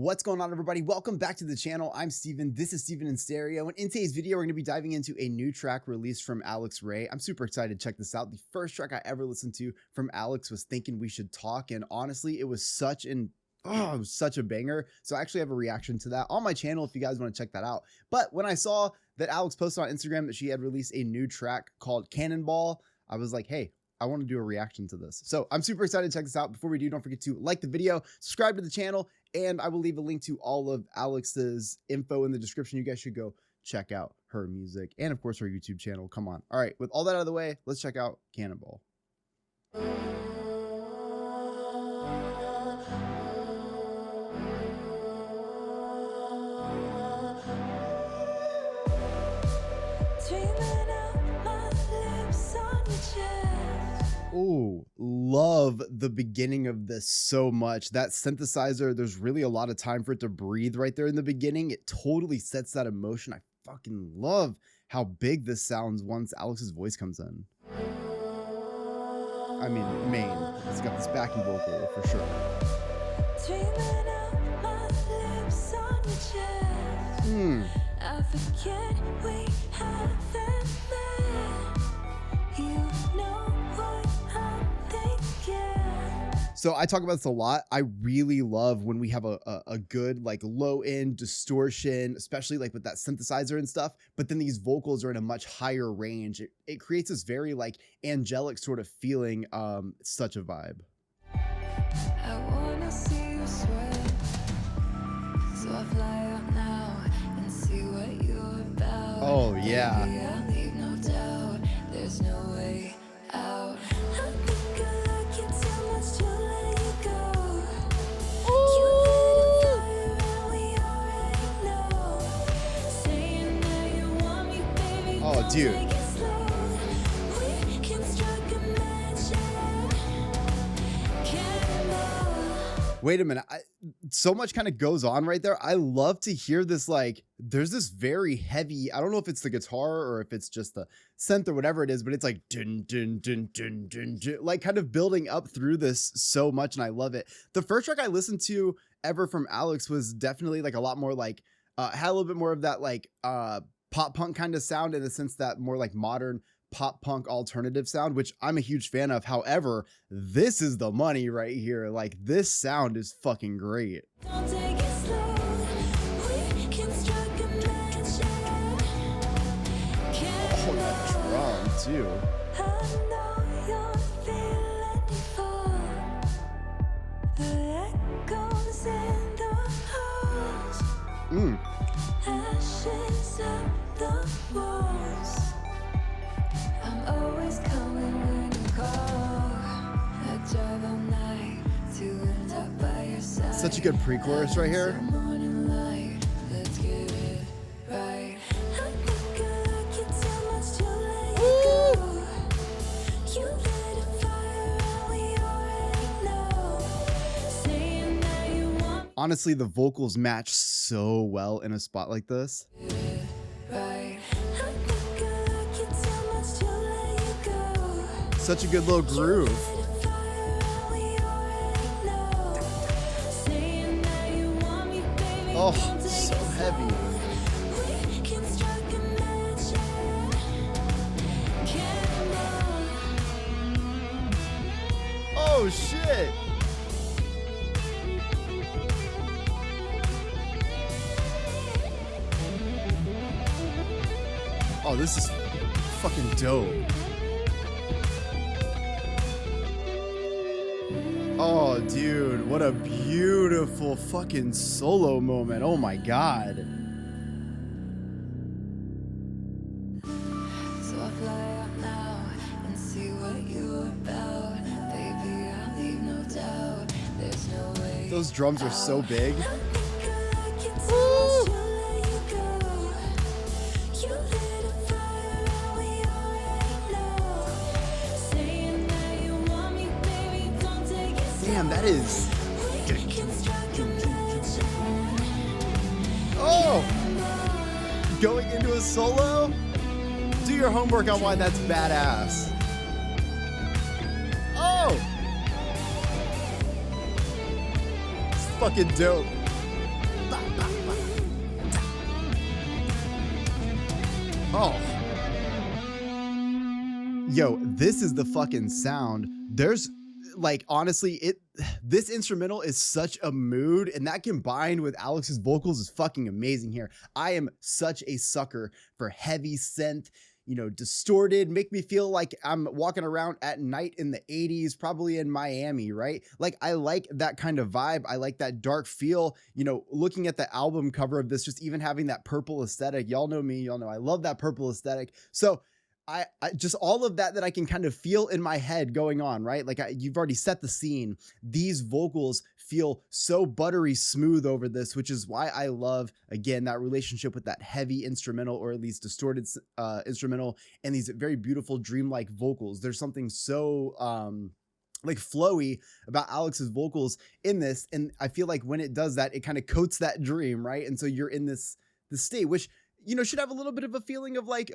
What's going on, everybody? Welcome back to the channel. I'm Steven. This is Steven in Stereo. And in today's video, we're going to be diving into a new track released from Alex Ray. I'm super excited to check this out. The first track I ever listened to from Alex was Thinking We Should Talk. And honestly, it was such a banger. So I actually have a reaction to that on my channel if you guys want to check that out. But when I saw that Alex posted on Instagram that she had released a new track called Cannonball, I was like, hey, I want to do a reaction to this. So I'm super excited to check this out. Before we do, don't forget to like the video, subscribe to the channel, and I will leave a link to all of Alex's info in the description. You guys should go check out her music and of course her YouTube channel. Come on. All right, with all that out of the way, let's check out Cannonball. Oh, love the beginning of this so much. That synthesizer, there's really a lot of time for it to breathe right there in the beginning. It totally sets that emotion. I fucking love how big this sounds once Alex's voice comes in. I mean, main. It's got this backing vocal for sure. I forget we haven't met. You know what I'm thinking. So I talk about this a lot. I really love when we have a good like low end distortion, especially like with that synthesizer and stuff, but then these vocals are in a much higher range. It creates this very like angelic sort of feeling. Such a vibe. I wanna see you sweat, so I fly out now and see what you're about. Oh yeah. Baby, I'll leave no doubt. There's no way out. I think I like you too much to let you go. You lit a fire and we already know. Saying that you want me, baby, Oh, don't dude. take it slow. We can strike a match, Cannonball. Wait a minute. So much kind of goes on right there. I love to hear this. Like, there's this very heavy, I don't know if it's the guitar or if it's just the synth or whatever it is, but it's like dun, dun, dun, dun, dun, dun, like kind of building up through this so much. And I love it. The first track I listened to ever from Alex was definitely like a lot more like, had a little bit more of that like pop punk kind of sound, in the sense that more like modern pop punk alternative sound, which I'm a huge fan of. However, this is the money right here. Like, this sound is fucking great. Don't take it slow. We can strike a match, Oh, that drum too. I know you're feeling before the echoes in the halls, ashes of the walls. I'm always coming when you call. I drive all night to end up by your side. Such a good pre-chorus right here. Morning light, let's get it right. I think I like you too much to let you go. You lit a fire and we already know. Saying that you want Honestly, the vocals match so well in a spot like this. it right. I think I like you too much to let you go. Such a good little groove. Lit a fire and we already know. Saying that you want me, baby, Oh, don't take so it heavy. We can strike a match, Cannonball. Oh shit. Oh, this is fucking dope. Oh, dude, what a beautiful fucking solo moment. Oh my god. So I fly out now and see what you're about. Baby, I'll leave no doubt. There's no way. Those drums are so big. I think I like you too much to let you go. You lit a fire and we already know. Saying that you want me, baby, don't take it slow. Damn, that is. We can strike a match, Oh! Going into a solo? Do your homework on why that's badass. Oh! It's fucking dope. Oh, yo, this is the fucking sound. There's like honestly, this instrumental is such a mood, and that combined with Alex's vocals is fucking amazing here. I am such a sucker for heavy synth, distorted, make me feel like I'm walking around at night in the 80s, probably in Miami, right? Like I like that kind of vibe. I like that dark feel, looking at the album cover of this, just even having that purple aesthetic. Y'all know me, y'all know I love that purple aesthetic. So I just all of that I can kind of feel in my head going on, right? Like you've already set the scene. These vocals feel so buttery smooth over this, which is why I love, again, that relationship with that heavy instrumental, or at least distorted instrumental, and these very beautiful dreamlike vocals. There's something so like flowy about Alex's vocals in this, and I feel like when it does that, it kind of coats that dream, right? And so you're in this state, which should have a little bit of a feeling of like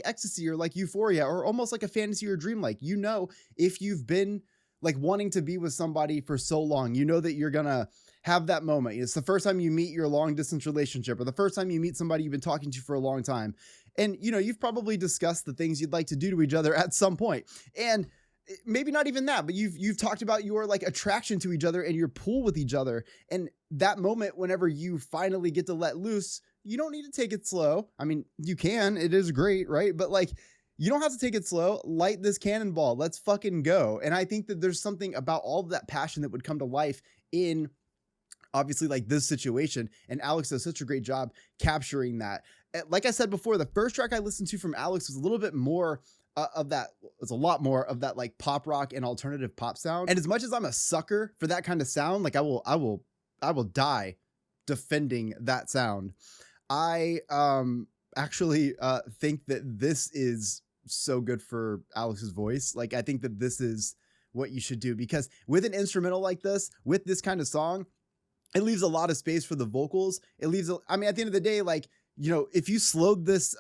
ecstasy, or like euphoria, or almost like a fantasy or dream. Like, if you've been like wanting to be with somebody for so long, that you're gonna have that moment. It's the first time you meet your long distance relationship, or the first time you meet somebody you've been talking to for a long time. And, you've probably discussed the things you'd like to do to each other at some point. And maybe not even that, but you've talked about your like attraction to each other and your pull with each other. And that moment, whenever you finally get to let loose, you don't need to take it slow. I mean, you can, it is great, right? But like, you don't have to take it slow. Light this cannonball. Let's fucking go. And I think that there's something about all of that passion that would come to life in obviously like this situation. And Alex does such a great job capturing that. Like I said before, the first track I listened to from Alex was a little bit more of that. It's a lot more of that like pop rock and alternative pop sound. And as much as I'm a sucker for that kind of sound, like I will die defending that sound. I actually think that this is so good for Alex's voice. Like, I think that this is what you should do, because with an instrumental like this, with this kind of song, it leaves a lot of space for the vocals. It leaves, I mean, at the end of the day, like, if you slowed this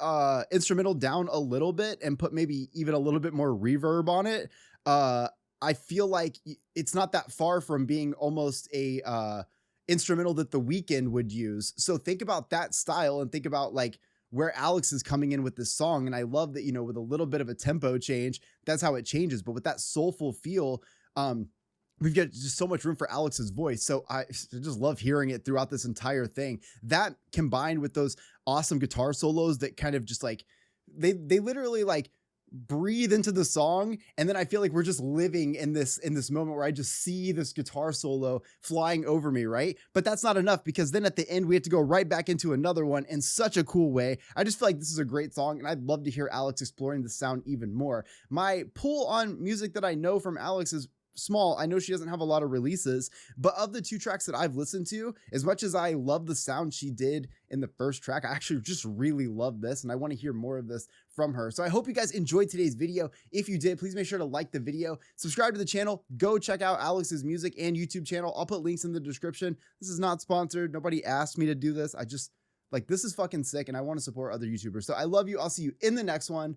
instrumental down a little bit and put maybe even a little bit more reverb on it, I feel like it's not that far from being almost a instrumental that The Weeknd would use. So think about that style and think about like where Alex is coming in with this song. And I love that, with a little bit of a tempo change, that's how it changes. But with that soulful feel, we've got just so much room for Alex's voice. So I just love hearing it throughout this entire thing. That combined with those awesome guitar solos that kind of just like, they literally like breathe into the song. And then I feel like we're just living in this moment where I just see this guitar solo flying over me, right? But that's not enough, because then at the end we have to go right back into another one in such a cool way. I just feel like this is a great song, and I'd love to hear Alex exploring the sound even more. My pull on music that I know from Alex is small. I know she doesn't have a lot of releases, but of the 2 tracks that I've listened to, as much as I love the sound she did in the first track, I actually just really love this, and I want to hear more of this from her. So I hope you guys enjoyed today's video. If you did, please make sure to like the video, subscribe to the channel, go check out Alex's music and YouTube channel. I'll put links in the description. This is not sponsored. Nobody asked me to do this. I just like, this is fucking sick, and I want to support other YouTubers. So I love you. I'll see you in the next one.